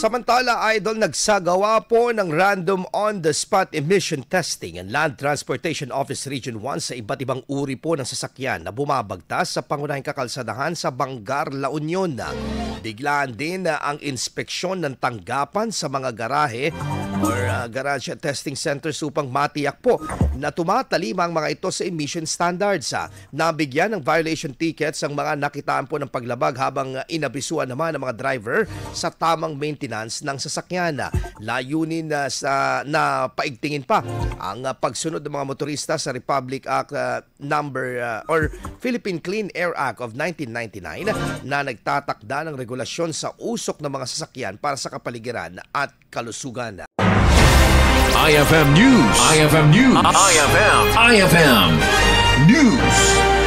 Samantala, Idol, nagsagawa po ng random on-the-spot emission testing ang Land Transportation Office Region 1 sa iba't ibang uri po ng sasakyan na bumabagtas sa pangunahing kakalsadahan sa Bangar, La Union. Biglaan din ang inspeksyon ng tanggapan sa mga garahe or garage testing centers upang matiyak po na tumatalima ang mga ito sa emission standards. Nabigyan ng violation tickets ang mga nakitaan po ng paglabag habang inabisuan naman ng mga driver sa tamang maintenance ng sasakyan. Layunin na paigtingin pa ang pagsunod ng mga motorista sa Republic Act or Philippine Clean Air Act of 1999 na nagtatakda ng regulasyon sa usok ng mga sasakyan para sa kapaligiran at kalusugan. IFM News. IFM News. IFM News.